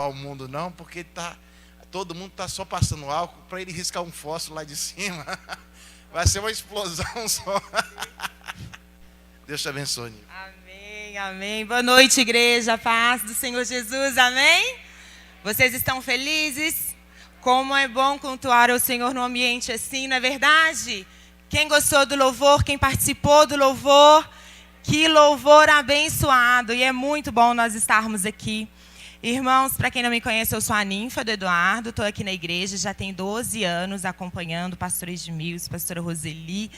ao mundo não, porque todo mundo está só passando álcool para ele riscar um fósforo lá de cima. Vai ser uma explosão só. Deus te abençoe. Amém, amém. Boa noite, igreja. Paz do Senhor Jesus, amém? Vocês estão felizes? Como é bom cultuar o Senhor num ambiente assim, não é verdade? Quem gostou do louvor, quem participou do louvor, que louvor abençoado. E é muito bom nós estarmos aqui. Irmãos, para quem não me conhece, eu sou a ninfa do Eduardo, estou aqui na igreja, já tem 12 anos acompanhando o pastor Edmilson, pastora Roseli.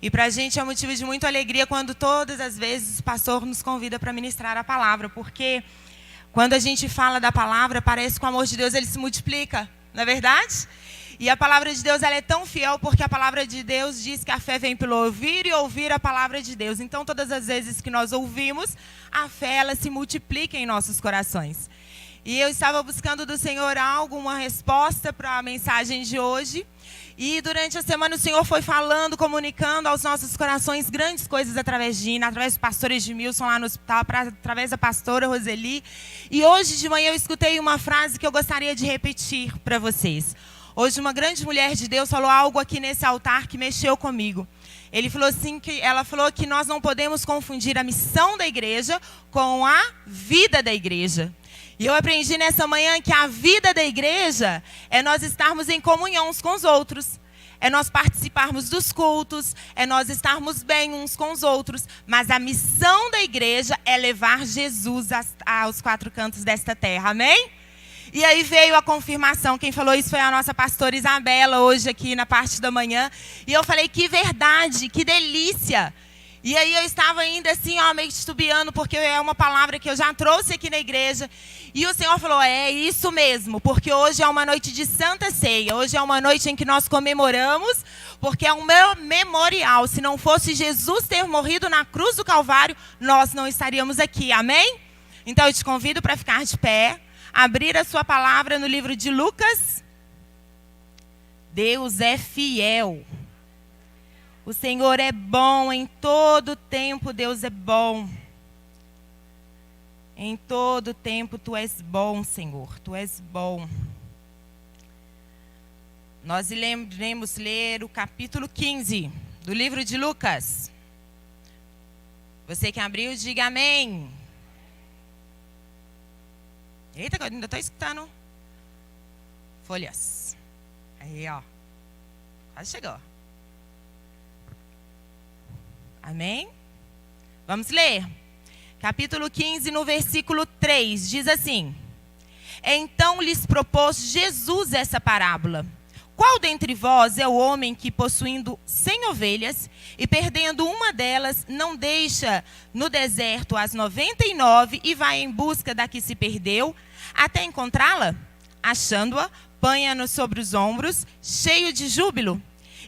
E para a gente é um motivo de muita alegria quando todas as vezes o pastor nos convida para ministrar a palavra, porque quando a gente fala da palavra, parece que o amor de Deus ele se multiplica, não é verdade? E a palavra de Deus ela é tão fiel porque a palavra de Deus diz que a fé vem pelo ouvir e ouvir a palavra de Deus. Então, todas as vezes que nós ouvimos, a fé ela se multiplica em nossos corações. E eu estava buscando do Senhor uma resposta para a mensagem de hoje. E durante a semana o Senhor foi falando, comunicando aos nossos corações grandes coisas através de Ina, através do pastor Edmilson lá no hospital, através da pastora Roseli. E hoje de manhã eu escutei uma frase que eu gostaria de repetir para vocês. Hoje uma grande mulher de Deus falou algo aqui nesse altar que mexeu comigo. Ela falou que nós não podemos confundir a missão da igreja com a vida da igreja. E eu aprendi nessa manhã que a vida da igreja é nós estarmos em comunhão uns com os outros. É nós participarmos dos cultos, é nós estarmos bem uns com os outros. Mas a missão da igreja é levar Jesus aos quatro cantos desta terra, amém? E aí veio a confirmação, quem falou isso foi a nossa pastora Isabela, hoje aqui na parte da manhã. E eu falei, que verdade, que delícia. E aí eu estava ainda assim, meio titubeando, porque é uma palavra que eu já trouxe aqui na igreja. E o Senhor falou, é isso mesmo, porque hoje é uma noite de Santa Ceia. Hoje é uma noite em que nós comemoramos, porque é um memorial. Se não fosse Jesus ter morrido na cruz do Calvário, nós não estaríamos aqui, amém? Então eu te convido para ficar de pé, abrir a sua palavra no livro de Lucas. Deus é fiel. O Senhor é bom em todo tempo, Deus é bom. Em todo tempo, Tu és bom, Senhor, Tu és bom. Nós iremos ler o capítulo 15 do livro de Lucas. Você que abriu, diga amém. Eita, eu ainda estou escutando. Folhas. Aí, ó. Quase chegou. Amém? Vamos ler. Capítulo 15, no versículo 3, diz assim. Então lhes propôs Jesus essa parábola. Qual dentre vós é o homem que, possuindo 100 ovelhas, e perdendo uma delas, não deixa no deserto as 99 e vai em busca da que se perdeu, até encontrá-la? Achando-a, põe-a sobre os ombros, cheio de júbilo.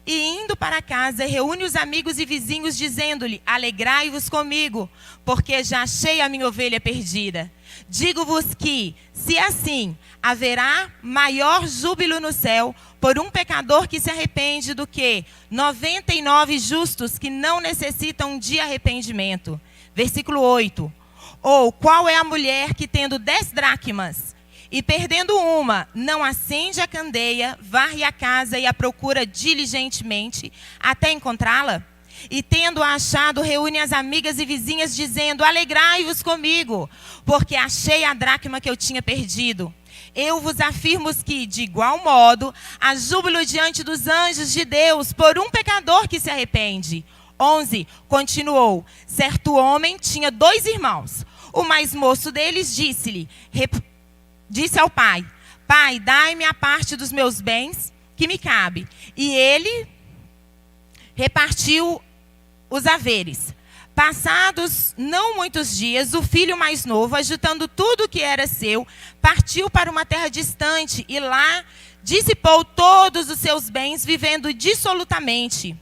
E indo para casa, reúne os amigos e vizinhos, dizendo-lhe, alegrai-vos comigo, porque já achei a minha ovelha perdida. Digo-vos que, se assim, haverá maior júbilo no céu por um pecador que se arrepende do que 99 justos que não necessitam de arrependimento. Versículo 8. Ou qual é a mulher que, tendo 10 dracmas, e perdendo uma, não acende a candeia, varre a casa e a procura diligentemente até encontrá-la? E tendo-a achado, reúne as amigas e vizinhas, dizendo, alegrai-vos comigo, porque achei a dracma que eu tinha perdido. Eu vos afirmo que, de igual modo, há júbilo diante dos anjos de Deus por um pecador que se arrepende. 11. Continuou, certo homem tinha 2 irmãos. O mais moço deles disse ao pai, pai, dai-me a parte dos meus bens que me cabe. E ele repartiu os haveres. Passados não muitos dias, o filho mais novo, ajuntando tudo o que era seu, partiu para uma terra distante e lá dissipou todos os seus bens, vivendo dissolutamente.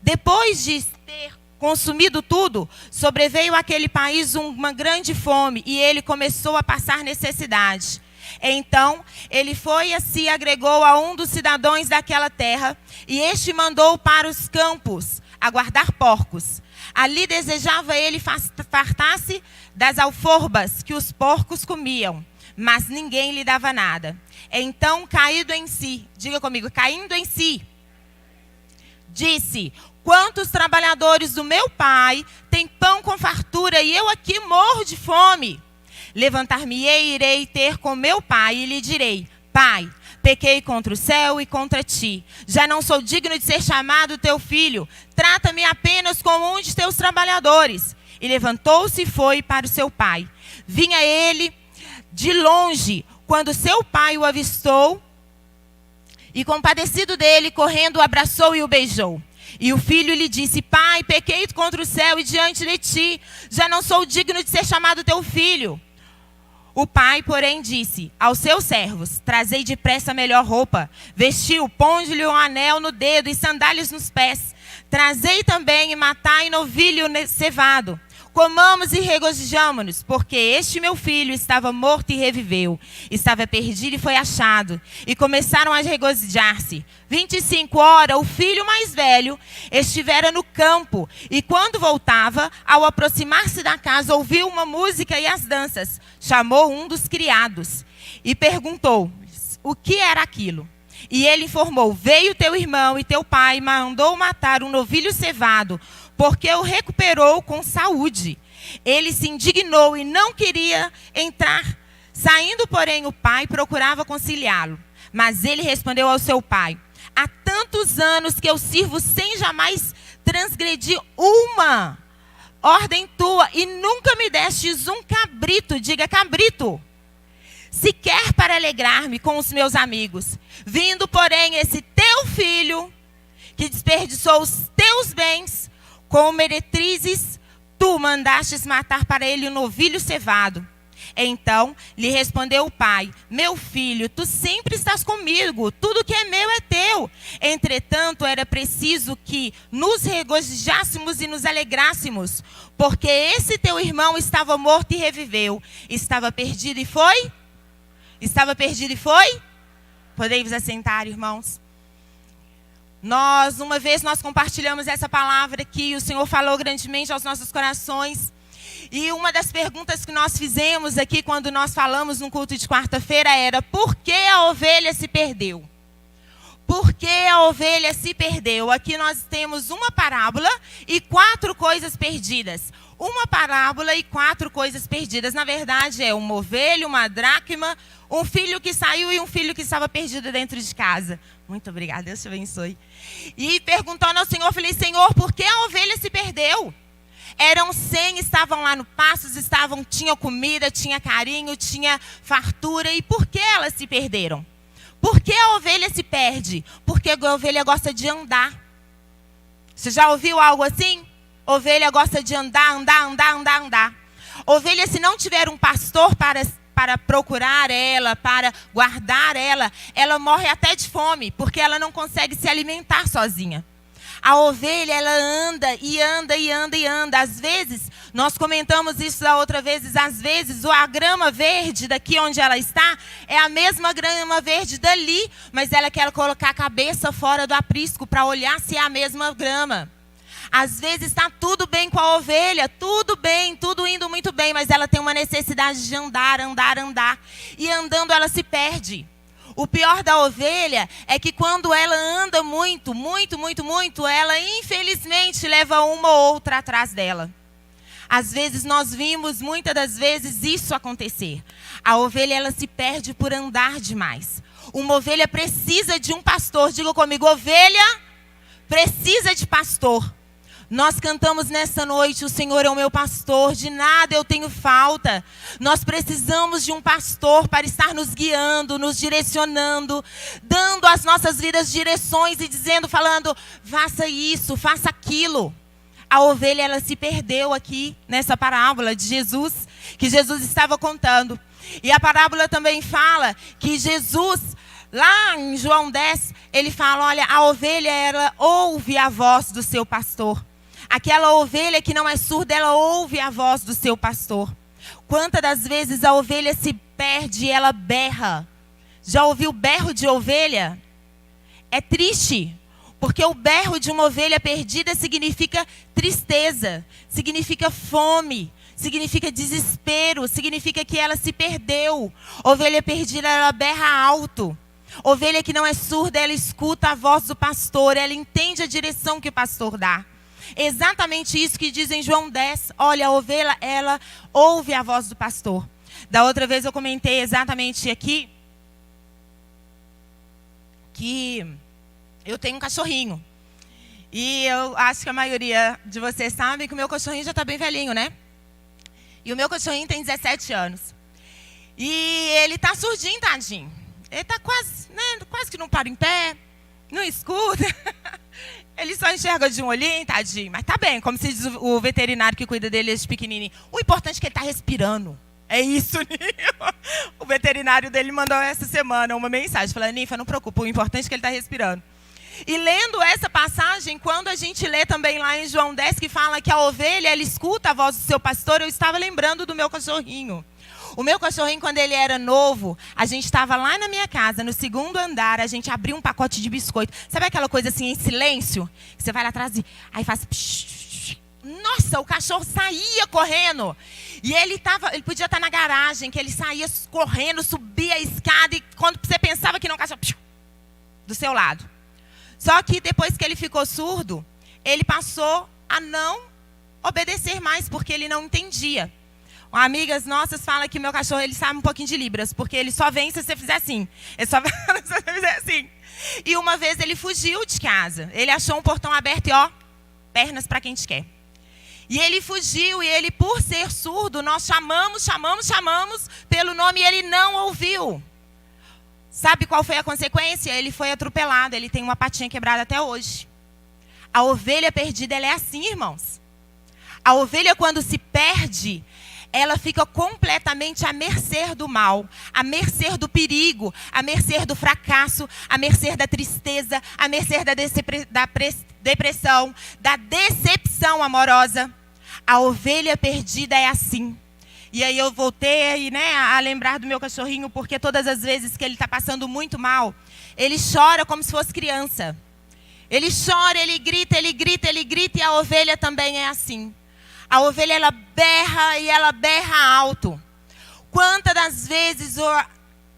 Depois de ter consumido tudo, sobreveio àquele país uma grande fome e ele começou a passar necessidade. Então, ele foi e se agregou a um dos cidadãos daquela terra e este mandou para os campos a guardar porcos. Ali desejava ele fartar-se das alforbas que os porcos comiam. mas ninguém lhe dava nada. Então, caído em si, diga comigo, caindo em si, disse: quantos trabalhadores do meu pai têm pão com fartura e eu aqui morro de fome? Levantar-me-ei e irei ter com meu pai e lhe direi: Pai, pequei contra o céu e contra ti. Já não sou digno de ser chamado teu filho. Trata-me apenas como um de teus trabalhadores. E levantou-se e foi para o seu pai. Vinha ele de longe, quando seu pai o avistou, e compadecido dele, correndo, o abraçou e o beijou. E o filho lhe disse: Pai, pequei contra o céu e diante de ti. Já não sou digno de ser chamado teu filho. O pai, porém, disse aos seus servos: Trazei depressa a melhor roupa. Vestiu, ponde-lhe um anel no dedo e sandálias nos pés. Trazei também e matai novilho cevado. Comamos e regozijamo-nos, porque este meu filho estava morto e reviveu. Estava perdido e foi achado. E começaram a regozijar-se. 25 horas, o filho mais velho estivera no campo. E quando voltava, ao aproximar-se da casa, ouviu uma música e as danças. Chamou um dos criados e perguntou o que era aquilo. E ele informou: veio teu irmão e teu pai mandou matar um novilho cevado, porque o recuperou com saúde. Ele se indignou e não queria entrar. Saindo, porém, o pai procurava conciliá-lo. Mas ele respondeu ao seu pai: há tantos anos que eu sirvo sem jamais transgredir uma ordem tua, e nunca me destes um cabrito, diga cabrito, sequer para alegrar-me com os meus amigos. Vindo, porém, esse teu filho, que desperdiçou os teus bens com meretrizes, tu mandastes matar para ele um novilho cevado. Então lhe respondeu o pai: meu filho, tu sempre estás comigo, tudo que é meu é teu. Entretanto, era preciso que nos regozijássemos e nos alegrássemos, porque esse teu irmão estava morto e reviveu, estava perdido e foi? Estava perdido e foi? Podem vos assentar, irmãos. Uma vez nós compartilhamos essa palavra aqui, o Senhor falou grandemente aos nossos corações. E uma das perguntas que nós fizemos aqui, quando nós falamos no culto de quarta-feira, era: por que a ovelha se perdeu? Por que a ovelha se perdeu? Aqui nós temos uma parábola e 4 coisas perdidas. Uma parábola e 4 coisas perdidas. Na verdade, é uma ovelha, uma dracma, um filho que saiu e um filho que estava perdido dentro de casa. Muito obrigada, Deus te abençoe. E perguntando ao Senhor, falei: Senhor, por que a ovelha se perdeu? Eram 100, estavam lá no pasto, tinha comida, tinha carinho, tinha fartura. E por que elas se perderam? Por que a ovelha se perde? Porque a ovelha gosta de andar. Você já ouviu algo assim? Ovelha gosta de andar. Ovelha, se não tiver um pastor para procurar ela, para guardar ela, ela morre até de fome, porque ela não consegue se alimentar sozinha. A ovelha, ela anda e anda e anda e anda. Às vezes, nós comentamos isso da outra vez, às vezes a grama verde daqui onde ela está é a mesma grama verde dali, mas ela quer colocar a cabeça fora do aprisco para olhar se é a mesma grama. Às vezes está tudo bem com a ovelha, tudo bem, tudo indo muito bem, mas ela tem uma necessidade de andar. E andando ela se perde. O pior da ovelha é que quando ela anda muito, ela infelizmente leva uma ou outra atrás dela. Às vezes nós vimos, muitas das vezes, isso acontecer. A ovelha, ela se perde por andar demais. Uma ovelha precisa de um pastor. Diga comigo: ovelha precisa de pastor. Nós cantamos nessa noite: o Senhor é o meu pastor, de nada eu tenho falta. Nós precisamos de um pastor para estar nos guiando, nos direcionando, dando às nossas vidas direções e falando: faça isso, faça aquilo. A ovelha, ela se perdeu aqui nessa parábola de Jesus, que Jesus estava contando. E a parábola também fala que Jesus, lá em João 10, ele fala: olha, a ovelha, ela ouve a voz do seu pastor. Aquela ovelha que não é surda, ela ouve a voz do seu pastor. Quantas das vezes a ovelha se perde e ela berra? Já ouviu berro de ovelha? É triste, porque o berro de uma ovelha perdida significa tristeza, significa fome, significa desespero, significa que ela se perdeu. Ovelha perdida, ela berra alto. Ovelha que não é surda, ela escuta a voz do pastor, ela entende a direção que o pastor dá. Exatamente isso que diz em João 10. Olha, a ovelha, ela ouve a voz do pastor. Da outra vez eu comentei exatamente aqui que eu tenho um cachorrinho. E eu acho que a maioria de vocês sabem que o meu cachorrinho já está bem velhinho, né? E o meu cachorrinho tem 17 anos. E ele está surdinho, tadinho. Ele está quase, né, quase que não para em pé, não escuta. Ele só enxerga de um olhinho, tadinho. Mas tá bem, como se diz o veterinário que cuida dele desde pequenininho. O importante é que ele está respirando. É isso, Ninfa. O veterinário dele mandou essa semana uma mensagem. Falando, Ninfa, não preocupa, o importante é que ele está respirando. E lendo essa passagem, quando a gente lê também lá em João 10, que fala que a ovelha, ela escuta a voz do seu pastor, eu estava lembrando do meu cachorrinho. O meu cachorrinho, quando ele era novo, a gente estava lá na minha casa, no segundo andar, a gente abriu um pacote de biscoito. Sabe aquela coisa assim, em silêncio? Que você vai lá atrás e aí faz... Nossa, o cachorro saía correndo. E ele podia estar na garagem, que ele saía correndo, subia a escada e quando você pensava que não, o cachorro... do seu lado. Só que depois que ele ficou surdo, ele passou a não obedecer mais, porque ele não entendia. Amigas nossas falam que meu cachorro, ele sabe um pouquinho de Libras, porque ele só vem se você fizer assim. Ele só vem se você fizer assim. E uma vez ele fugiu de casa. Ele achou um portão aberto e, ó, pernas para quem te quer. E ele fugiu, e ele, por ser surdo, nós chamamos pelo nome e ele não ouviu. Sabe qual foi a consequência? Ele foi atropelado, ele tem uma patinha quebrada até hoje. A ovelha perdida, ela é assim, irmãos. A ovelha, quando se perde, ela fica completamente à mercê do mal, à mercê do perigo, à mercê do fracasso, à mercê da tristeza, à mercê da depressão, da decepção amorosa. A ovelha perdida é assim. E aí eu voltei aí, né, a lembrar do meu cachorrinho, porque todas as vezes que ele está passando muito mal, ele chora como se fosse criança. Ele chora, ele grita, e a ovelha também é assim. A ovelha, ela berra e ela berra alto. Quantas das vezes, ou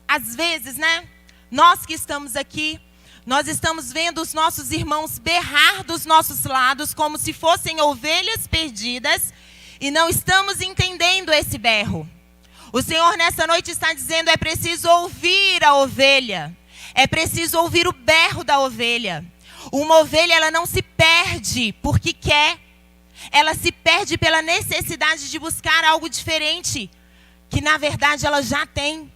às vezes, né, nós que estamos aqui, nós estamos vendo os nossos irmãos berrar dos nossos lados como se fossem ovelhas perdidas e não estamos entendendo esse berro. O Senhor nessa noite está dizendo, é preciso ouvir a ovelha. É preciso ouvir o berro da ovelha. Uma ovelha, ela não se perde porque quer. Ela se perde pela necessidade de buscar algo diferente, que na verdade ela já tem.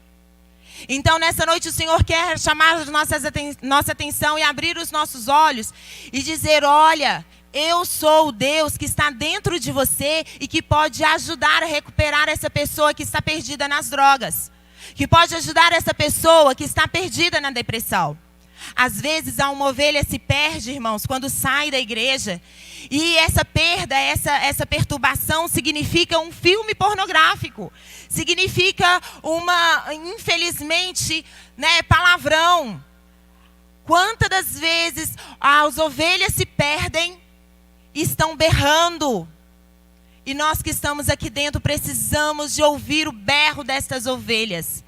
Então nessa noite o Senhor quer chamar nossa atenção e abrir os nossos olhos e dizer, olha, eu sou o Deus que está dentro de você e que pode ajudar a recuperar essa pessoa que está perdida nas drogas. Que pode ajudar essa pessoa que está perdida na depressão. Às vezes uma ovelha se perde, irmãos, quando sai da igreja. E essa perda, essa perturbação significa um filme pornográfico. Significa infelizmente, né, palavrão. Quantas das vezes as ovelhas se perdem e estão berrando. E nós que estamos aqui dentro precisamos de ouvir o berro destas ovelhas.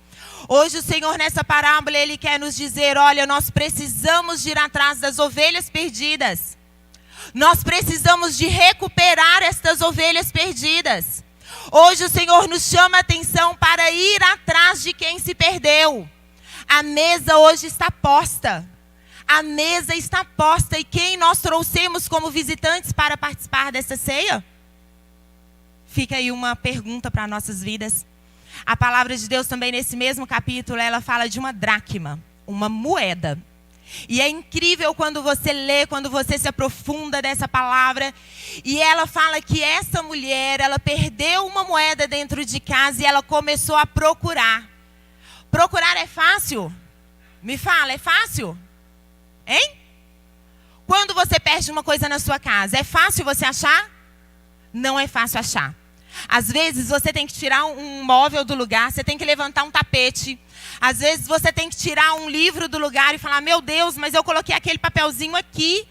Hoje o Senhor nessa parábola, Ele quer nos dizer, olha, nós precisamos de ir atrás das ovelhas perdidas. Nós precisamos de recuperar estas ovelhas perdidas. Hoje o Senhor nos chama a atenção para ir atrás de quem se perdeu. A mesa hoje está posta. A mesa está posta. E quem nós trouxemos como visitantes para participar dessa ceia? Fica aí uma pergunta para nossas vidas. A palavra de Deus também nesse mesmo capítulo, ela fala de uma dracma, uma moeda. E é incrível quando você lê, quando você se aprofunda dessa palavra. E ela fala que essa mulher, ela perdeu uma moeda dentro de casa e ela começou a procurar. Procurar é fácil? Me fala, é fácil? Hein? Quando você perde uma coisa na sua casa, é fácil você achar? Não é fácil achar. Às vezes você tem que tirar um móvel do lugar, você tem que levantar um tapete. Às vezes você tem que tirar um livro do lugar e falar, meu Deus, mas eu coloquei aquele papelzinho aqui.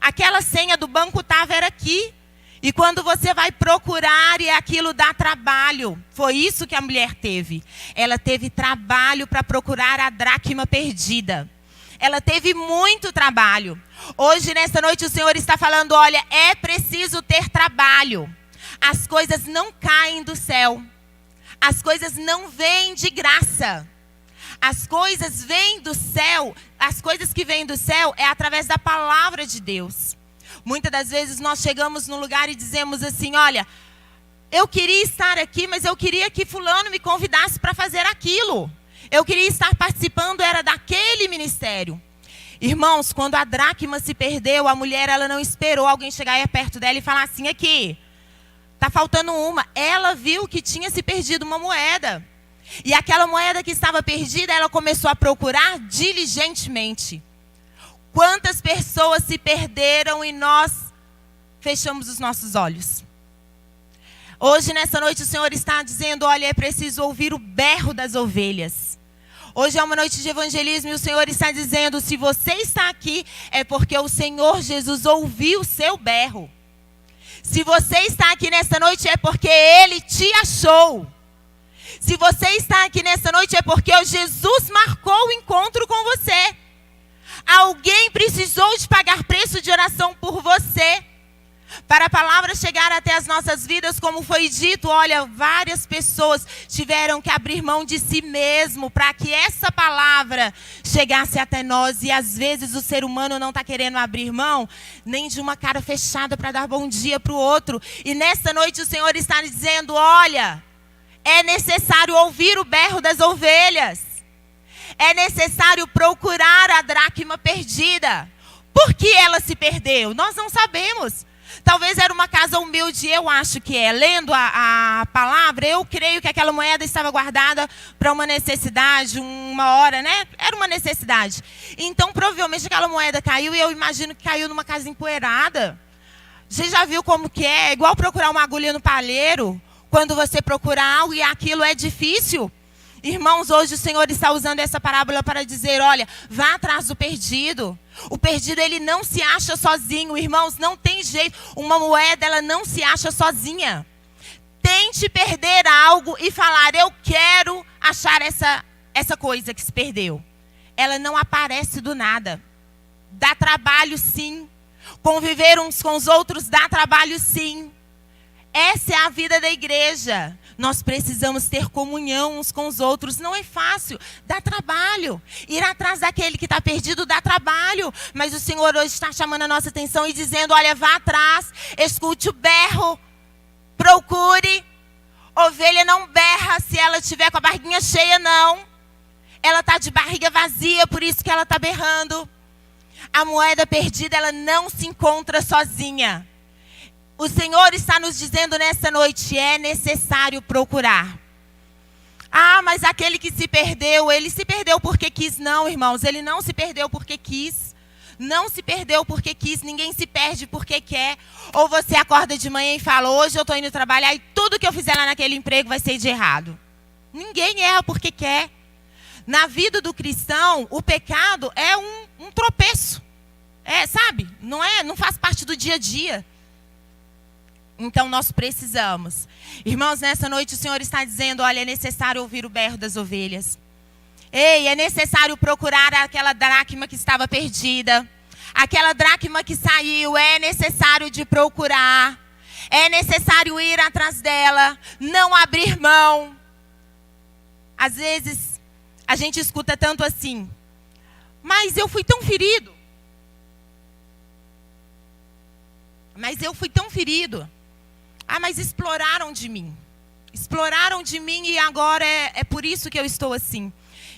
Aquela senha do banco era aqui. E quando você vai procurar e aquilo dá trabalho. Foi isso que a mulher teve. Ela teve trabalho para procurar a dracma perdida. Ela teve muito trabalho. Hoje, nessa noite, o Senhor está falando, olha, é preciso ter trabalho. As coisas não caem do céu. As coisas não vêm de graça. As coisas vêm do céu. As coisas que vêm do céu é através da palavra de Deus. Muitas das vezes nós chegamos num lugar e dizemos assim, olha, eu queria estar aqui, mas eu queria que fulano me convidasse para fazer aquilo. Eu queria estar participando, era daquele ministério. Irmãos, quando a dracma se perdeu, a mulher ela não esperou alguém chegar aí perto dela e falar assim, aqui, está faltando uma. Ela viu que tinha se perdido uma moeda. E aquela moeda que estava perdida, ela começou a procurar diligentemente. Quantas pessoas se perderam e nós fechamos os nossos olhos? Hoje, nessa noite, o Senhor está dizendo, olha, é preciso ouvir o berro das ovelhas. Hoje é uma noite de evangelismo e o Senhor está dizendo, se você está aqui, é porque o Senhor Jesus ouviu o seu berro. Se você está aqui nessa noite, é porque Ele te achou. Se você está aqui nessa noite, é porque o Jesus marcou o encontro com você. Alguém precisou de pagar preço de oração por você. Para a palavra chegar até as nossas vidas, como foi dito, olha, várias pessoas tiveram que abrir mão de si mesmo para que essa palavra chegasse até nós. E às vezes o ser humano não está querendo abrir mão nem de uma cara fechada para dar bom dia para o outro. E nessa noite o Senhor está dizendo, olha, é necessário ouvir o berro das ovelhas. É necessário procurar a dracma perdida. Por que ela se perdeu? Nós não sabemos. Talvez era uma casa humilde, eu acho que é. Lendo a palavra, eu creio que aquela moeda estava guardada para uma necessidade, uma hora, né? Era uma necessidade. Então, provavelmente, aquela moeda caiu e eu imagino que caiu numa casa empoeirada. Você já viu como que é? É igual procurar uma agulha no palheiro. Quando você procura algo e aquilo é difícil. Irmãos, hoje o Senhor está usando essa parábola para dizer, olha, vá atrás do perdido. O perdido, ele não se acha sozinho. Irmãos, não tem jeito. Uma moeda, ela não se acha sozinha. Tente perder algo e falar, eu quero achar essa coisa que se perdeu. Ela não aparece do nada. Dá trabalho, sim. Conviver uns com os outros dá trabalho, sim. Essa é a vida da igreja. Nós precisamos ter comunhão uns com os outros. Não é fácil, dá trabalho. Ir atrás daquele que está perdido dá trabalho. Mas o Senhor hoje está chamando a nossa atenção e dizendo, olha, vá atrás, escute o berro, procure. Ovelha não berra se ela estiver com a barriguinha cheia, não. Ela está de barriga vazia, por isso que ela está berrando. A moeda perdida, ela não se encontra sozinha. O Senhor está nos dizendo nessa noite, é necessário procurar. Ah, mas aquele que se perdeu, ele se perdeu porque quis. Não, irmãos, ele não se perdeu porque quis. Não se perdeu porque quis, ninguém se perde porque quer. Ou você acorda de manhã e fala, hoje eu estou indo trabalhar e tudo que eu fizer lá naquele emprego vai ser de errado. Ninguém erra porque quer. Na vida do cristão, o pecado é um tropeço. Sabe? Não faz parte do dia a dia. Então nós precisamos. Irmãos, nessa noite o Senhor está dizendo, olha, é necessário ouvir o berro das ovelhas. Ei, é necessário procurar aquela dracma que estava perdida. Aquela dracma que saiu, é necessário de procurar. É necessário ir atrás dela, não abrir mão. Às vezes, a gente escuta tanto assim, mas eu fui tão ferido. Mas eu fui tão ferido. Ah, mas exploraram de mim. Exploraram de mim e agora é por isso que eu estou assim.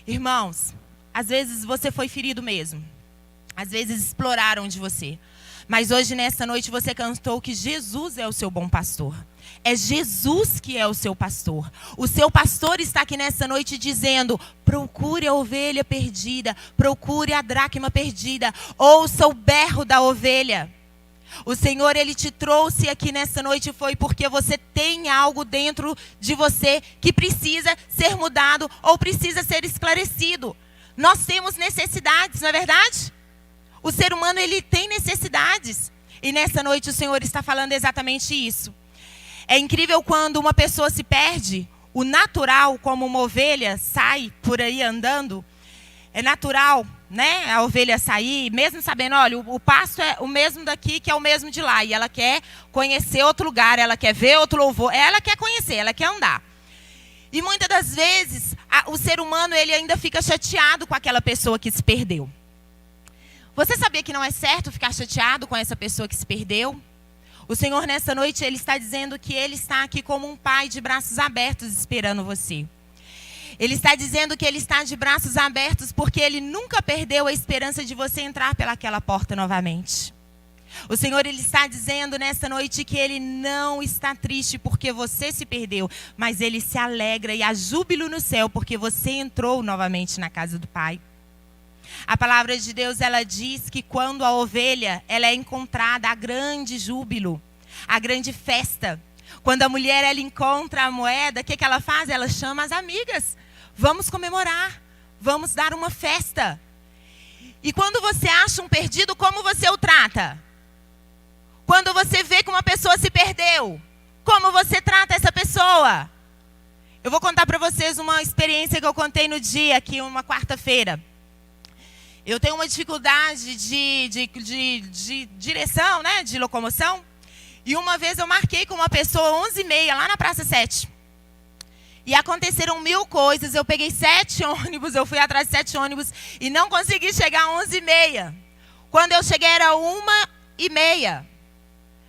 Irmãos, às vezes você foi ferido mesmo. Às vezes exploraram de você. Mas hoje, nessa noite, você cantou que Jesus é o seu bom pastor. É Jesus que é o seu pastor. O seu pastor está aqui nessa noite dizendo, procure a ovelha perdida. Procure a dracma perdida. Ouça o berro da ovelha. O Senhor, Ele te trouxe aqui nessa noite foi porque você tem algo dentro de você que precisa ser mudado ou precisa ser esclarecido. Nós temos necessidades, não é verdade? O ser humano, ele tem necessidades. E nessa noite o Senhor está falando exatamente isso. É incrível quando uma pessoa se perde, o natural, como uma ovelha sai por aí andando, é natural, né? A ovelha sair, mesmo sabendo, olha, o pasto é o mesmo daqui que é o mesmo de lá. E ela quer conhecer outro lugar, ela quer ver outro louvor, ela quer conhecer, ela quer andar. E muitas das vezes, o ser humano ele ainda fica chateado com aquela pessoa que se perdeu. Você sabia que não é certo ficar chateado com essa pessoa que se perdeu? O Senhor, nessa noite, Ele está dizendo que Ele está aqui como um pai de braços abertos esperando você. Ele está dizendo que Ele está de braços abertos porque Ele nunca perdeu a esperança de você entrar pelaquela porta novamente. O Senhor, Ele está dizendo nessa noite que Ele não está triste porque você se perdeu, mas Ele se alegra e há júbilo no céu porque você entrou novamente na casa do Pai. A palavra de Deus, ela diz que quando a ovelha ela é encontrada, há grande júbilo, há grande festa. Quando a mulher ela encontra a moeda, o que ela faz? Ela chama as amigas. Vamos comemorar, vamos dar uma festa. E quando você acha um perdido, como você o trata? Quando você vê que uma pessoa se perdeu, como você trata essa pessoa? Eu vou contar para vocês uma experiência que eu contei no dia, aqui uma quarta-feira. Eu tenho uma dificuldade de direção, né, de locomoção. E uma vez eu marquei com uma pessoa 11h30 lá na Praça 7. E aconteceram 1000 coisas. Eu peguei 7 ônibus, eu fui atrás de 7 ônibus e não consegui chegar às 11h30. Quando eu cheguei era 1h30.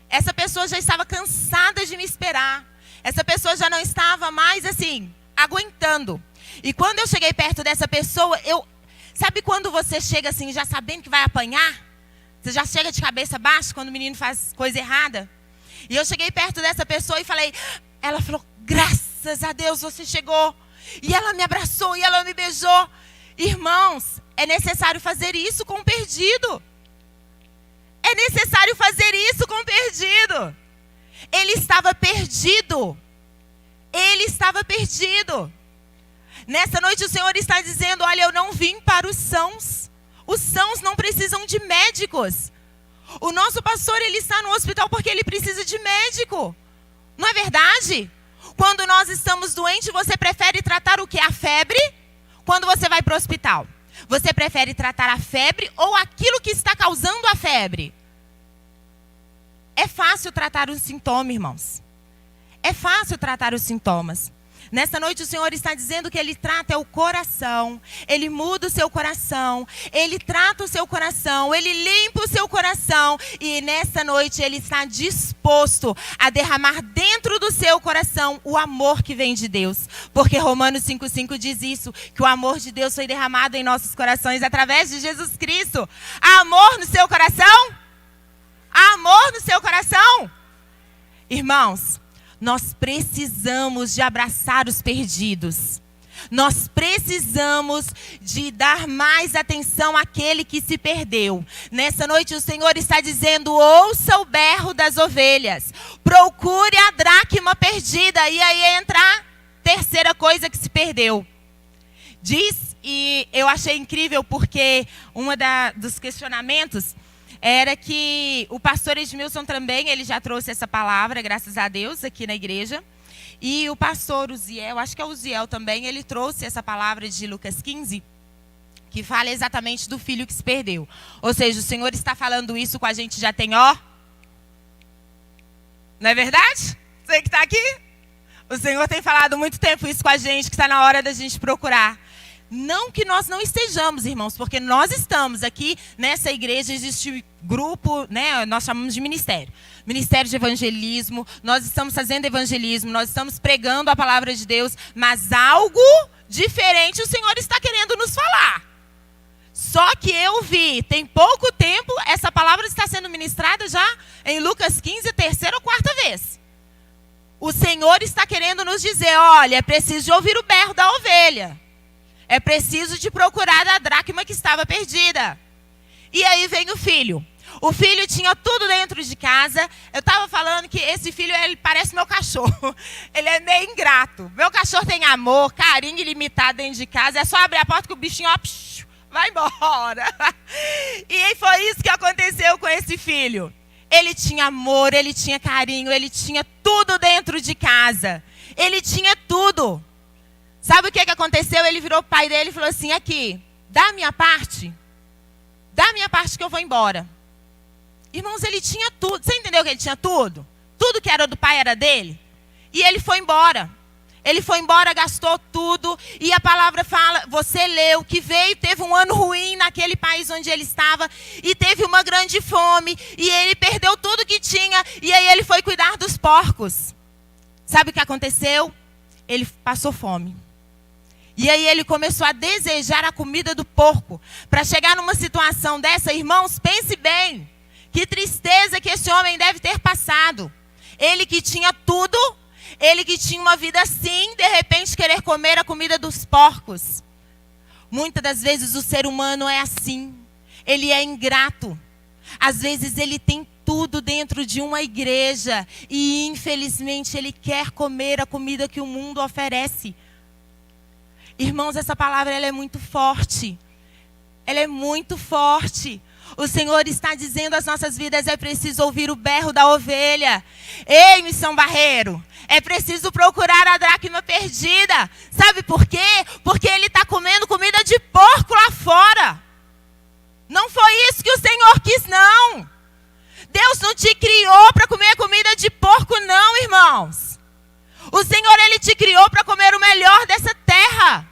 Essa pessoa já estava cansada de me esperar. Essa pessoa já não estava mais assim, aguentando. E quando eu cheguei perto dessa pessoa, sabe quando você chega assim, já sabendo que vai apanhar? Você já chega de cabeça baixa quando o menino faz coisa errada? E eu cheguei perto dessa pessoa e falei... Ela falou, graças a Deus você chegou. E ela me abraçou e ela me beijou. Irmãos, é necessário fazer isso com o perdido. É necessário fazer isso com o perdido. Ele estava perdido. Ele estava perdido. Nessa noite o Senhor está dizendo, olha, eu não vim para os sãos. Os sãos não precisam de médicos. O nosso pastor, ele está no hospital porque ele precisa de médico. Não é verdade? Quando nós estamos doentes, você prefere tratar o quê? A febre? Quando você vai para o hospital. Você prefere tratar a febre ou aquilo que está causando a febre? É fácil tratar o sintoma, irmãos. É fácil tratar os sintomas. Nessa noite o Senhor está dizendo que Ele trata o coração. Ele muda o seu coração. Ele trata o seu coração. Ele limpa o seu coração. E nessa noite Ele está disposto a derramar dentro do seu coração o amor que vem de Deus. Porque Romanos 5,5 diz isso. Que o amor de Deus foi derramado em nossos corações através de Jesus Cristo. Há amor no seu coração? Há amor no seu coração? Irmãos, nós precisamos de abraçar os perdidos. Nós precisamos de dar mais atenção àquele que se perdeu. Nessa noite o Senhor está dizendo, ouça o berro das ovelhas. Procure a dracma perdida. E aí entra a terceira coisa que se perdeu. Diz, e eu achei incrível porque dos questionamentos era que o pastor Edmilson também, ele já trouxe essa palavra, graças a Deus, aqui na igreja. E o pastor Uziel, acho que é o Uziel também, ele trouxe essa palavra de Lucas 15, que fala exatamente do filho que se perdeu. Ou seja, o Senhor está falando isso com a gente já tem, ó. Não é verdade? Você que está aqui? O Senhor tem falado muito tempo isso com a gente, que está na hora da gente procurar. Não que nós não estejamos, irmãos, porque nós estamos aqui nessa igreja, existe grupo, né, nós chamamos de ministério. Ministério de evangelismo, nós estamos fazendo evangelismo, nós estamos pregando a palavra de Deus, mas algo diferente o Senhor está querendo nos falar. Só que eu vi, tem pouco tempo, essa palavra está sendo ministrada já em Lucas 15, a terceira ou quarta vez. O Senhor está querendo nos dizer, olha, é preciso de ouvir o berro da ovelha. É preciso de procurar a dracma que estava perdida. E aí vem o filho. O filho tinha tudo dentro de casa. Eu estava falando que esse filho, ele parece meu cachorro. Ele é meio ingrato. Meu cachorro tem amor, carinho ilimitado dentro de casa. É só abrir a porta que o bichinho, ó, vai embora. E foi isso que aconteceu com esse filho. Ele tinha amor, ele tinha carinho, ele tinha tudo dentro de casa. Ele tinha tudo. Sabe o que aconteceu? Ele virou o pai dele e falou assim, aqui, dá a minha parte que eu vou embora. Irmãos, ele tinha tudo. Você entendeu que ele tinha tudo? Tudo que era do pai era dele. E ele foi embora. Ele foi embora, gastou tudo. E a palavra fala, você leu, que veio, teve um ano ruim naquele país onde ele estava. E teve uma grande fome. E ele perdeu tudo que tinha. E aí ele foi cuidar dos porcos. Sabe o que aconteceu? Ele passou fome. E aí ele começou a desejar a comida do porco. Para chegar numa situação dessa, irmãos, pense bem. Que tristeza que esse homem deve ter passado. Ele que tinha tudo, ele que tinha uma vida assim, de repente querer comer a comida dos porcos. Muitas das vezes o ser humano é assim. Ele é ingrato. Às vezes ele tem tudo dentro de uma igreja e infelizmente ele quer comer a comida que o mundo oferece. Irmãos, essa palavra ela é muito forte. Ela é muito forte. O Senhor está dizendo às nossas vidas, é preciso ouvir o berro da ovelha. Ei, Missão Barreiro, é preciso procurar a dracma perdida. Sabe por quê? Porque ele está comendo comida de porco lá fora. Não foi isso que o Senhor quis, não. Deus não te criou para comer comida de porco, não, irmãos. O Senhor, Ele te criou para comer o melhor dessa terra.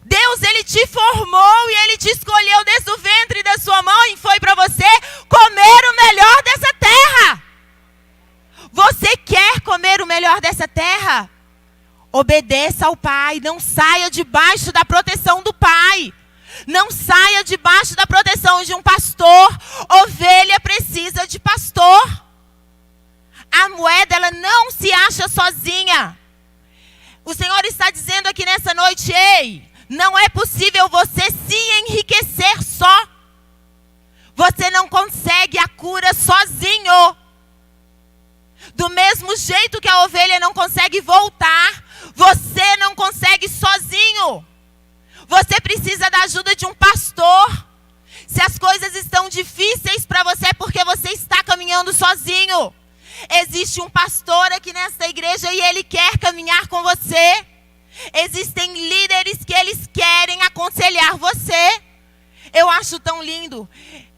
Deus, Ele te formou e Ele te escolheu desde o ventre da sua mãe. Foi para você comer o melhor dessa terra. Você quer comer o melhor dessa terra? Obedeça ao Pai. Não saia debaixo da proteção do Pai. Não saia debaixo da proteção de um pastor. Ovelha precisa de pastor. A moeda, ela não se acha sozinha. O Senhor está dizendo aqui nessa noite, ei, não é possível você se enriquecer só. Você não consegue a cura sozinho. Do mesmo jeito que a ovelha não consegue voltar, você não consegue sozinho. Você precisa da ajuda de um pastor. Se as coisas estão difíceis para você, é porque você está caminhando sozinho. Existe um pastor aqui nesta igreja e ele quer caminhar com você. Existem líderes que eles querem aconselhar você. Eu acho tão lindo.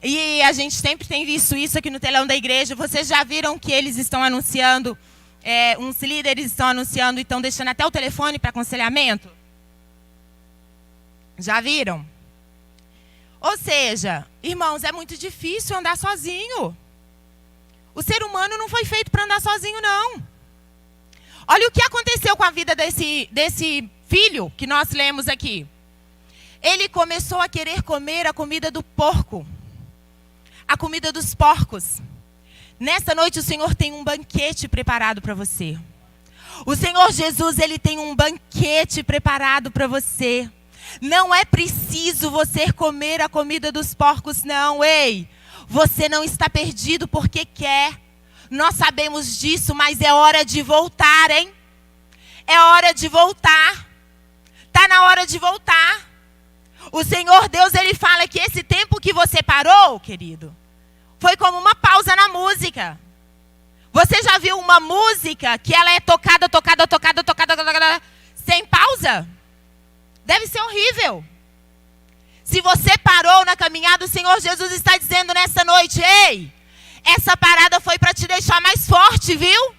E a gente sempre tem visto isso aqui no telão da igreja. Vocês já viram que eles estão anunciando, uns líderes estão anunciando e estão deixando até o telefone para aconselhamento? Já viram? Ou seja, irmãos, é muito difícil andar sozinho. O ser humano não foi feito para andar sozinho, não. Olha o que aconteceu com a vida desse filho que nós lemos aqui. Ele começou a querer comer a comida do porco. A comida dos porcos. Nesta noite o Senhor tem um banquete preparado para você. O Senhor Jesus, Ele tem um banquete preparado para você. Não é preciso você comer a comida dos porcos, não. Ei, você não está perdido porque quer. Nós sabemos disso, mas é hora de voltar, hein? É hora de voltar. Está na hora de voltar. O Senhor Deus, Ele fala que esse tempo que você parou, querido, foi como uma pausa na música. Você já viu uma música que ela é tocada, sem pausa? Deve ser horrível. Se você parou na caminhada, o Senhor Jesus está dizendo nessa noite, ei, essa parada foi para te deixar mais forte, viu?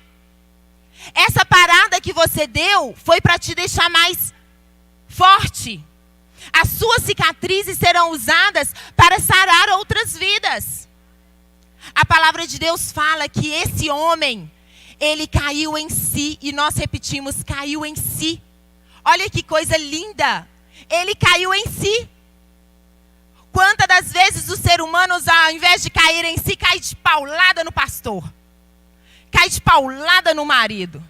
Essa parada que você deu foi para te deixar mais forte. As suas cicatrizes serão usadas para sarar outras vidas. A palavra de Deus fala que esse homem, ele caiu em si, e nós repetimos, caiu em si. Olha que coisa linda. Ele caiu em si. Quantas das vezes o ser humano, ao invés de cair em si, cai de paulada no pastor? Cai de paulada no marido?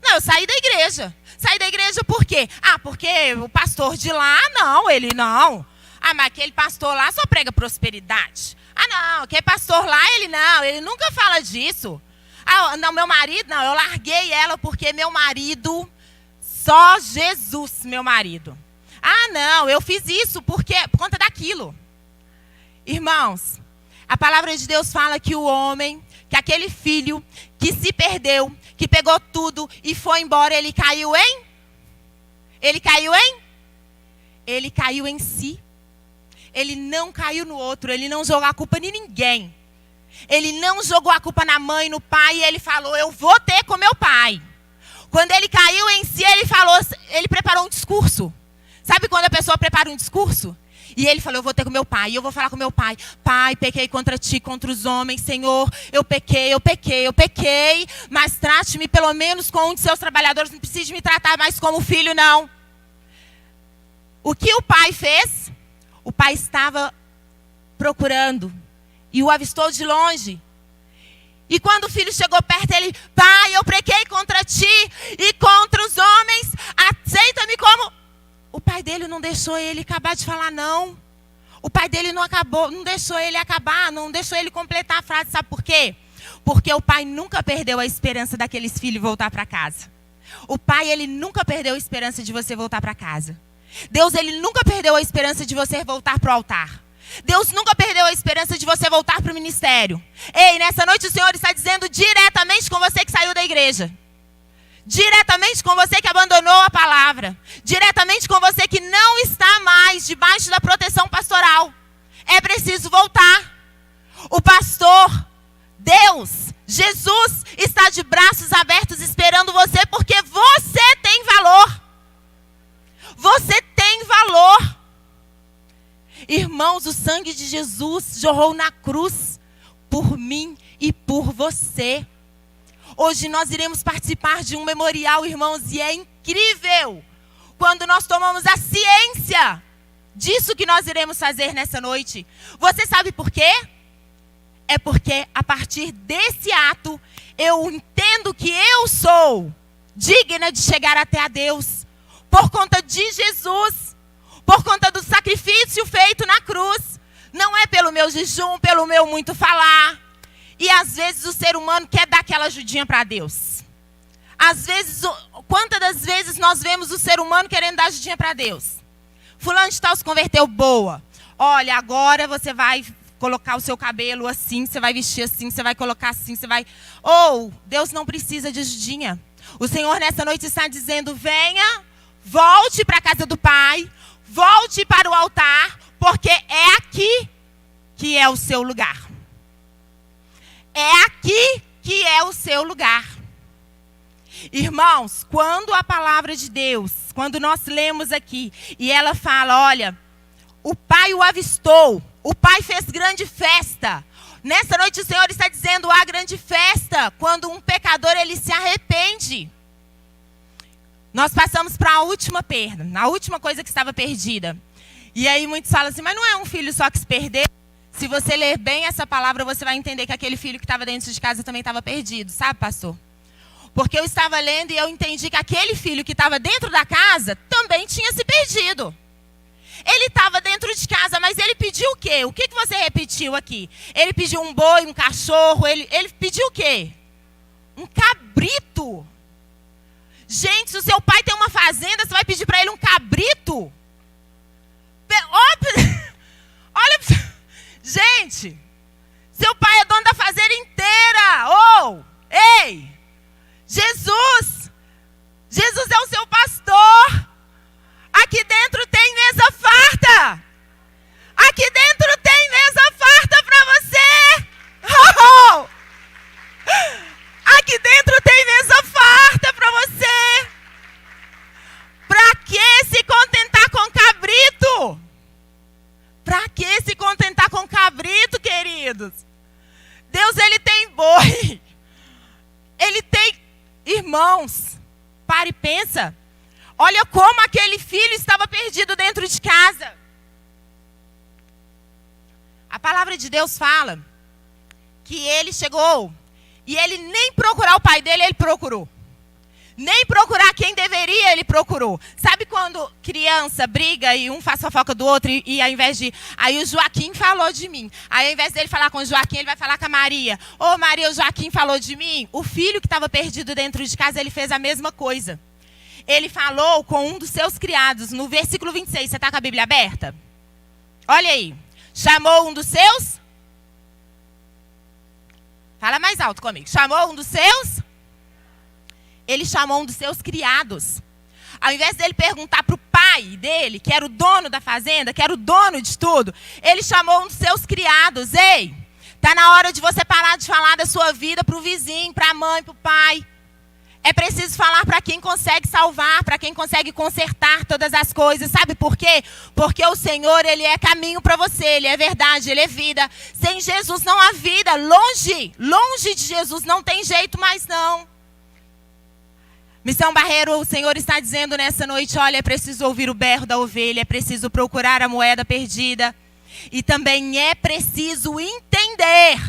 Não, eu saí da igreja. Saí da igreja por quê? Ah, porque o pastor de lá, não, ele não. Ah, mas aquele pastor lá só prega prosperidade. Ah, não, aquele pastor lá, ele nunca fala disso. Ah, não, meu marido, não, eu larguei ela porque meu marido... Só Jesus, meu marido. Ah, não, eu fiz isso por conta daquilo. Irmãos, A palavra de Deus fala que o homem, que aquele filho que se perdeu, que pegou tudo e foi embora, ele caiu em? Ele caiu em? Ele caiu em si. Ele não caiu no outro, ele não jogou a culpa em ninguém. Ele não jogou a culpa na mãe, no pai, e ele falou, eu vou ter com meu pai. Quando ele caiu em si, ele preparou um discurso. Sabe quando a pessoa prepara um discurso? E ele falou, eu vou ter com meu pai, e eu vou falar com meu pai. Pai, pequei contra ti, contra os homens, Senhor, eu pequei, mas trate-me pelo menos com um de seus trabalhadores, não precisa me tratar mais como filho, não. O que o pai fez? O pai estava procurando e o avistou de longe. E quando o filho chegou perto, ele, pai, eu pequei contra ti e contra os homens, aceita-me como... O pai dele não deixou ele acabar de falar, não. O pai dele não deixou ele acabar, não deixou ele completar a frase. Sabe por quê? Porque o pai nunca perdeu a esperança daqueles filhos voltar para casa. O pai, ele nunca perdeu a esperança de você voltar para casa. Deus, ele nunca perdeu a esperança de você voltar para o altar. Deus nunca perdeu a esperança de você voltar para o ministério. Ei, nessa noite o Senhor está dizendo diretamente com você que saiu da igreja. Diretamente com você que abandonou a palavra. Diretamente com você que não está mais debaixo da proteção pastoral. É preciso voltar. O pastor, Deus, Jesus, está de braços abertos esperando você porque você tem valor. Você tem valor. Irmãos, o sangue de Jesus jorrou na cruz por mim e por você. Hoje nós iremos participar de um memorial, irmãos, e é incrível quando nós tomamos a ciência disso que nós iremos fazer nessa noite. Você sabe por quê? É porque a partir desse ato eu entendo que eu sou digna de chegar até a Deus por conta de Jesus, por conta do sacrifício feito na cruz. Não é pelo meu jejum, pelo meu muito falar. E às vezes o ser humano quer dar aquela ajudinha para Deus. Às vezes, quantas das vezes nós vemos o ser humano querendo dar ajudinha para Deus? Fulano de tal se converteu, boa. Olha, agora você vai colocar o seu cabelo assim, você vai vestir assim, você vai colocar assim, você vai... Ou, Deus não precisa de ajudinha. O Senhor nessa noite está dizendo, venha, volte para a casa do Pai, volte para o altar, porque é aqui que é o seu lugar. É aqui que é o seu lugar. Irmãos, quando a palavra de Deus, quando nós lemos aqui, e ela fala, olha, o Pai o avistou, o Pai fez grande festa. Nessa noite o Senhor está dizendo, há grande festa, quando um pecador ele se arrepende. Nós passamos para a última perda, a última coisa que estava perdida. E aí muitos falam assim, mas não é um filho só que se perdeu? Se você ler bem essa palavra, você vai entender que aquele filho que estava dentro de casa também estava perdido, sabe, pastor? Porque eu estava lendo e eu entendi que aquele filho que estava dentro da casa também tinha se perdido. Ele estava dentro de casa, mas ele pediu o quê? O que você repetiu aqui? Ele pediu um boi, um cachorro, ele pediu o quê? Um cabrito. Gente, se o seu pai tem uma fazenda, você vai pedir para ele um cabrito? Olha, gente, seu pai é dono da fazenda inteira. Ei, Jesus é o seu pastor. Aqui dentro tem mesa farta. Aqui dentro tem mesa farta para você. Aqui dentro tem mesa farta para você. Para que se contentar com cabrito? Para que se contentar com cabrito, queridos? Deus, ele tem boi. Ele tem irmãos. Para e pensa. Olha como aquele filho estava perdido dentro de casa. A palavra de Deus fala que ele chegou e ele nem procurar o pai dele, ele procurou. Nem procurar quem deveria, ele procurou. Sabe quando criança briga e um faz fofoca do outro e ao invés de... Aí o Joaquim falou de mim. Aí ao invés dele falar com o Joaquim, ele vai falar com a Maria. Ô Maria, o Joaquim falou de mim. O filho que estava perdido dentro de casa, ele fez a mesma coisa. Ele falou com um dos seus criados, no versículo 26. Você está com a Bíblia aberta? Olha aí. Chamou um dos seus Fala mais alto comigo. Chamou um dos seus? Ele chamou um dos seus criados. Ao invés dele perguntar para o pai dele, que era o dono da fazenda, que era o dono de tudo, ele chamou um dos seus criados. Ei, está na hora de você parar de falar da sua vida para o vizinho, para a mãe, para o pai. É preciso falar para quem consegue salvar, para quem consegue consertar todas as coisas. Sabe por quê? Porque o Senhor, Ele é caminho para você, Ele é verdade, Ele é vida. Sem Jesus não há vida. Longe de Jesus não tem jeito mais não. Missão Barreiro, o Senhor está dizendo nessa noite, olha, é preciso ouvir o berro da ovelha, é preciso procurar a moeda perdida. E também é preciso entender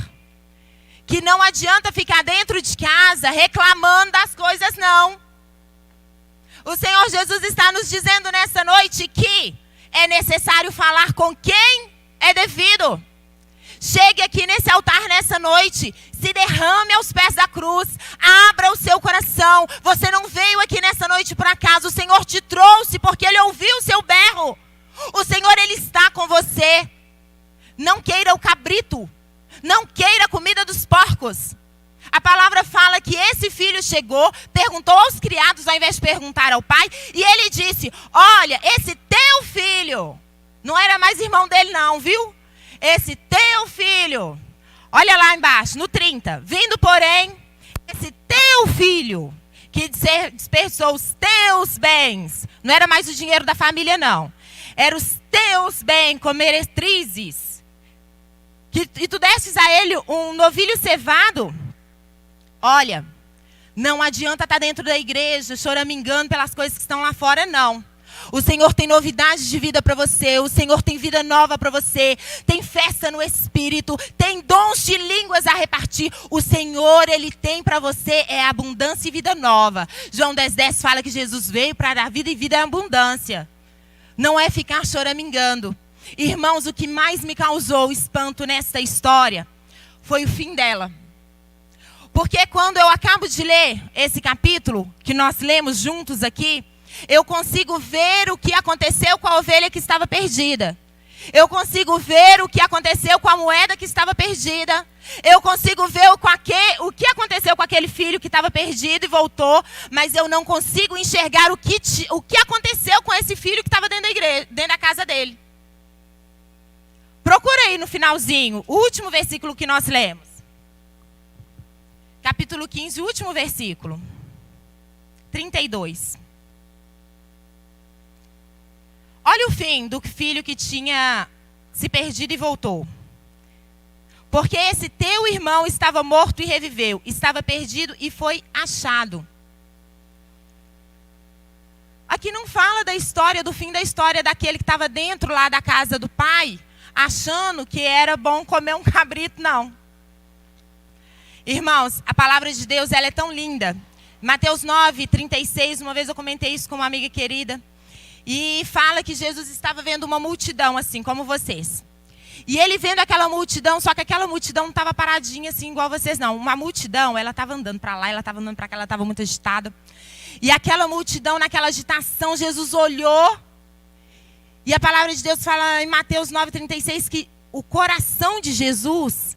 que não adianta ficar dentro de casa reclamando das coisas, não. O Senhor Jesus está nos dizendo nessa noite que é necessário falar com quem é devido. Chegue aqui nesse altar nessa noite, se derrame aos pés da cruz, abra o seu coração. Você não veio aqui nessa noite por acaso, o Senhor te trouxe porque Ele ouviu o seu berro. O Senhor, Ele está com você. Não queira o cabrito, não queira a comida dos porcos. A palavra fala que esse filho chegou, perguntou aos criados ao invés de perguntar ao pai, e ele disse, olha, esse teu filho, não era mais irmão dele não, viu? Esse teu filho, olha lá embaixo, no 30, vindo porém, esse teu filho, que dispersou os teus bens, não era mais o dinheiro da família não, eram os teus bens com meretrizes, e tu destes a ele um novilho cevado, olha, não adianta estar dentro da igreja choramingando pelas coisas que estão lá fora, não. O Senhor tem novidade de vida para você, o Senhor tem vida nova para você, tem festa no Espírito, tem dons de línguas a repartir. O Senhor, Ele tem para você é abundância e vida nova. João 10,10 fala que Jesus veio para dar vida e vida em abundância. Não é ficar choramingando. Irmãos, o que mais me causou espanto nesta história foi o fim dela. Porque quando eu acabo de ler esse capítulo, que nós lemos juntos aqui, eu consigo ver o que aconteceu com a ovelha que estava perdida. Eu consigo ver o que aconteceu com a moeda que estava perdida. Eu consigo ver o que aconteceu com aquele filho que estava perdido e voltou. Mas eu não consigo enxergar o que aconteceu com esse filho que estava dentro da igreja, dentro da casa dele. Procura aí no finalzinho, o último versículo que nós lemos. Capítulo 15, o último versículo. 32. Olha o fim do filho que tinha se perdido e voltou. Porque esse teu irmão estava morto e reviveu, estava perdido e foi achado. Aqui não fala da história, do fim da história daquele que estava dentro lá da casa do pai, achando que era bom comer um cabrito, não. Irmãos, a palavra de Deus, ela é tão linda. Mateus 9, 36, uma vez eu comentei isso com uma amiga querida. E fala que Jesus estava vendo uma multidão, assim como vocês. E ele vendo aquela multidão, só que aquela multidão não estava paradinha assim igual vocês, não. Uma multidão, ela estava andando para lá, ela estava andando para cá, ela estava muito agitada. E aquela multidão, naquela agitação, Jesus olhou. E a palavra de Deus fala em Mateus 9,36 que o coração de Jesus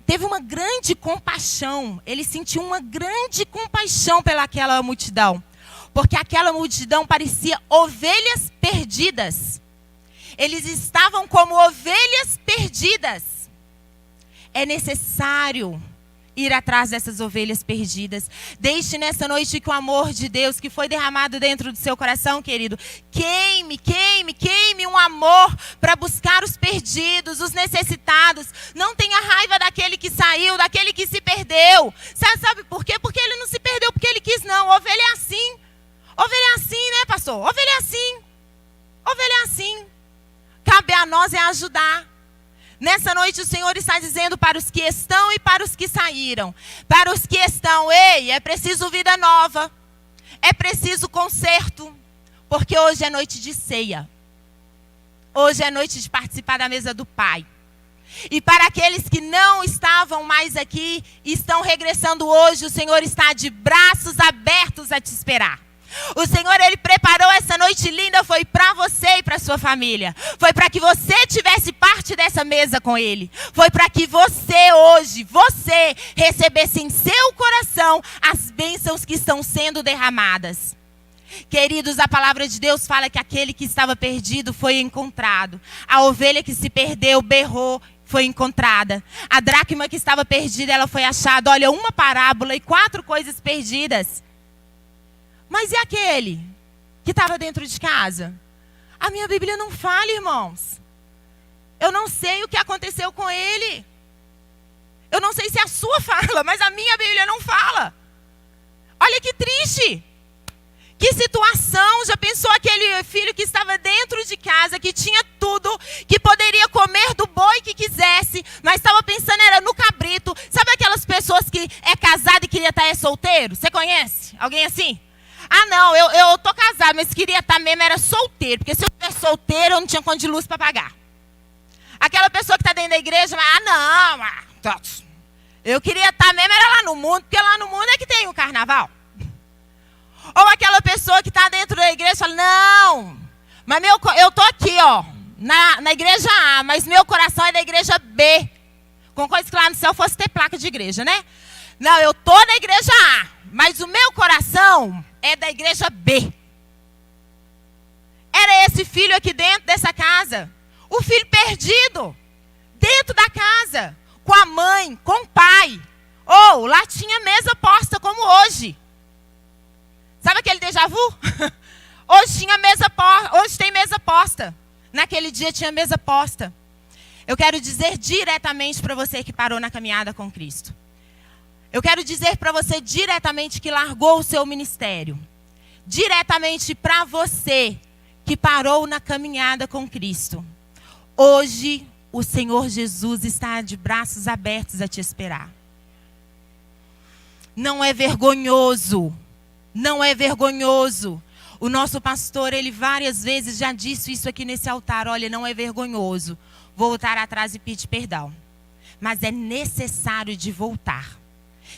teve uma grande compaixão. Ele sentiu uma grande compaixão pelaquela multidão. Porque aquela multidão parecia ovelhas perdidas. Eles estavam como ovelhas perdidas. É necessário ir atrás dessas ovelhas perdidas. Deixe nessa noite que o amor de Deus que foi derramado dentro do seu coração, querido, queime um amor para buscar os perdidos, os necessitados. Não tenha raiva daquele que saiu, daquele que se perdeu. Sabe por quê? Porque ele não se perdeu porque ele quis, não. Ovelha é assim. Ovelha é assim, né, pastor? Ovelha é assim. Ovelha é assim. Cabe a nós é ajudar. Nessa noite o Senhor está dizendo para os que estão e para os que saíram. Para os que estão, ei, é preciso vida nova. É preciso conserto. Porque hoje é noite de ceia. Hoje é noite de participar da mesa do Pai. E para aqueles que não estavam mais aqui, estão regressando hoje, o Senhor está de braços abertos a te esperar. O Senhor, Ele preparou essa noite linda, foi para você e para sua família. Foi para que você tivesse parte dessa mesa com Ele. Foi para que você hoje, você recebesse em seu coração as bênçãos que estão sendo derramadas. Queridos, a palavra de Deus fala que aquele que estava perdido foi encontrado. A ovelha que se perdeu, berrou, foi encontrada. A dracma que estava perdida, ela foi achada. Olha, uma parábola e 4 coisas perdidas. Mas e aquele que estava dentro de casa? A minha Bíblia não fala, irmãos. Eu não sei o que aconteceu com ele. Eu não sei se a sua fala, mas a minha Bíblia não fala. Olha que triste. Que situação, já pensou aquele filho que estava dentro de casa, que tinha tudo, que poderia comer do boi que quisesse, mas estava pensando era no cabrito. Sabe aquelas pessoas que é casado e queria estar solteiro? Você conhece alguém assim? Ah não, eu tô casado, mas queria estar mesmo era solteiro, porque se eu tivesse solteiro eu não tinha conta de luz para pagar. Aquela pessoa que está dentro da igreja, eu queria estar mesmo era lá no mundo, porque lá no mundo é que tem o carnaval. Ou aquela pessoa que está dentro da igreja fala, não, mas eu estou aqui, ó, na igreja A, mas meu coração é da igreja B. Com coisa que lá no céu fosse ter placa de igreja, né? Não, eu estou na igreja A, mas o meu coração é da igreja B. Era esse filho aqui dentro dessa casa. O filho perdido, dentro da casa, com a mãe, com o pai. Ou lá tinha mesa posta como hoje. Sabe aquele déjà vu? Hoje tem mesa posta. Naquele dia tinha mesa posta. Eu quero dizer diretamente para você que parou na caminhada com Cristo. Eu quero dizer para você diretamente que largou o seu ministério. Diretamente para você que parou na caminhada com Cristo. Hoje o Senhor Jesus está de braços abertos a te esperar. Não é vergonhoso. Não é vergonhoso. O nosso pastor, ele várias vezes já disse isso aqui nesse altar. Olha, não é vergonhoso voltar atrás e pedir perdão. Mas é necessário de voltar.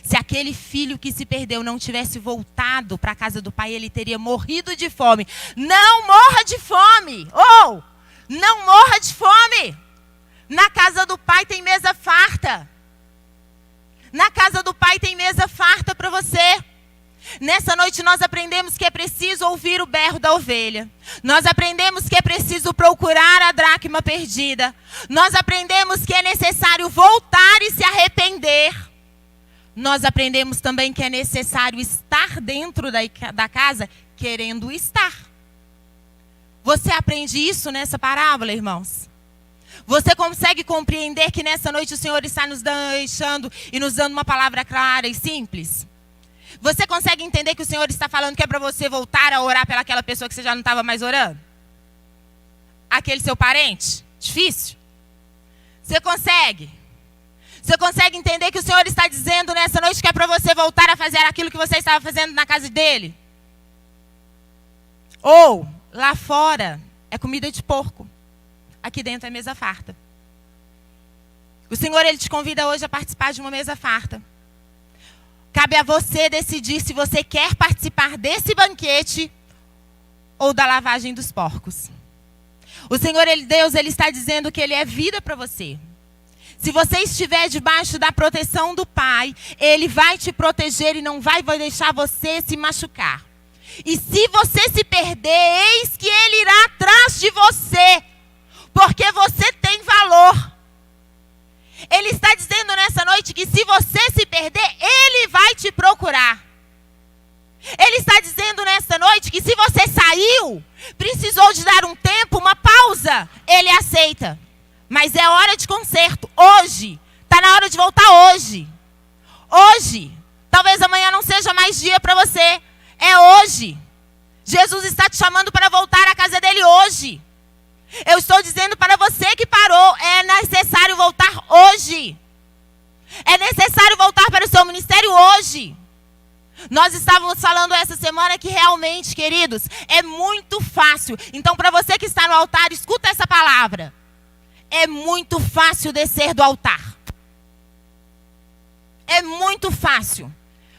Se aquele filho que se perdeu não tivesse voltado para a casa do pai, ele teria morrido de fome. Não morra de fome. Não morra de fome. Na casa do pai tem mesa farta. Na casa do pai tem mesa farta para você. Nessa noite nós aprendemos que é preciso ouvir o berro da ovelha. Nós aprendemos que é preciso procurar a dracma perdida. Nós aprendemos que é necessário voltar e se arrepender. Nós aprendemos também que é necessário estar dentro da casa querendo estar. Você aprende isso nessa parábola, irmãos? Você consegue compreender que nessa noite o Senhor está nos deixando e nos dando uma palavra clara e simples? Você consegue entender que o Senhor está falando que é para você voltar a orar pelaquela pessoa que você já não estava mais orando? Aquele seu parente? Difícil? Você consegue? Você consegue entender que o Senhor está dizendo nessa noite que é para você voltar a fazer aquilo que você estava fazendo na casa dele? Ou, lá fora, é comida de porco. Aqui dentro é mesa farta. O Senhor, Ele te convida hoje a participar de uma mesa farta. Cabe a você decidir se você quer participar desse banquete ou da lavagem dos porcos. O Senhor, Deus, Ele está dizendo que Ele é vida para você. Se você estiver debaixo da proteção do Pai, Ele vai te proteger e não vai deixar você se machucar. E se você se perder, eis que Ele irá atrás de você, porque você tem valor. Ele está dizendo nessa noite que se você se perder, Ele vai te procurar. Ele está dizendo nessa noite que se você saiu, precisou de dar um tempo, uma pausa, Ele aceita. Mas é hora de conserto, hoje. Está na hora de voltar hoje. Hoje. Talvez amanhã não seja mais dia para você. É hoje. Jesus está te chamando para voltar à casa dele hoje. Eu estou dizendo para você que parou, é necessário voltar hoje. É necessário voltar para o seu ministério hoje. Nós estávamos falando essa semana que realmente, queridos, é muito fácil. Então, para você que está no altar, escuta essa palavra. É muito fácil descer do altar. É muito fácil.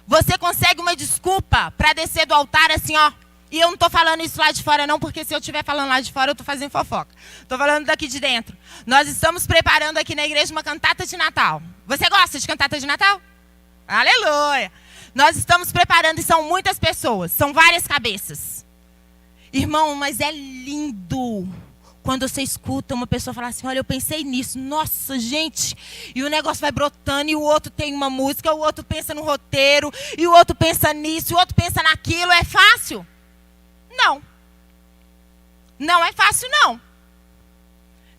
Você consegue uma desculpa para descer do altar assim, ó, E eu não estou falando isso lá de fora não, porque se eu estiver falando lá de fora, eu estou fazendo fofoca. Estou falando daqui de dentro. Nós estamos preparando aqui na igreja uma cantata de Natal. Você gosta de cantata de Natal? Aleluia! Nós estamos preparando e são muitas pessoas, são várias cabeças. Irmão, mas é lindo quando você escuta uma pessoa falar assim, olha, eu pensei nisso, nossa, gente, e o negócio vai brotando, e o outro tem uma música, o outro pensa no roteiro, e o outro pensa nisso, e o outro pensa naquilo. É fácil? Não. Não é fácil, não.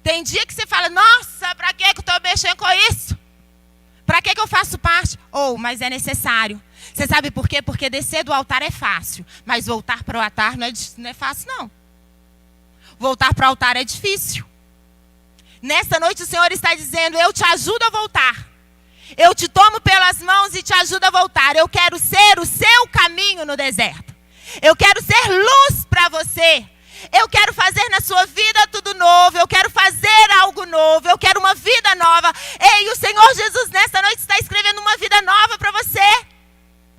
Tem dia que você fala, nossa, para que eu estou mexendo com isso? Para que eu faço parte? Mas é necessário. Você sabe por quê? Porque descer do altar é fácil, mas voltar para o altar não é fácil, não. Voltar para o altar é difícil. Nesta noite o Senhor está dizendo, eu te ajudo a voltar. Eu te tomo pelas mãos e te ajudo a voltar. Eu quero ser o seu caminho no deserto. Eu quero ser luz para você. Eu quero fazer na sua vida tudo novo. Eu quero fazer algo novo. Eu quero uma vida nova. Ei, o Senhor Jesus nesta noite está escrevendo uma vida nova para você.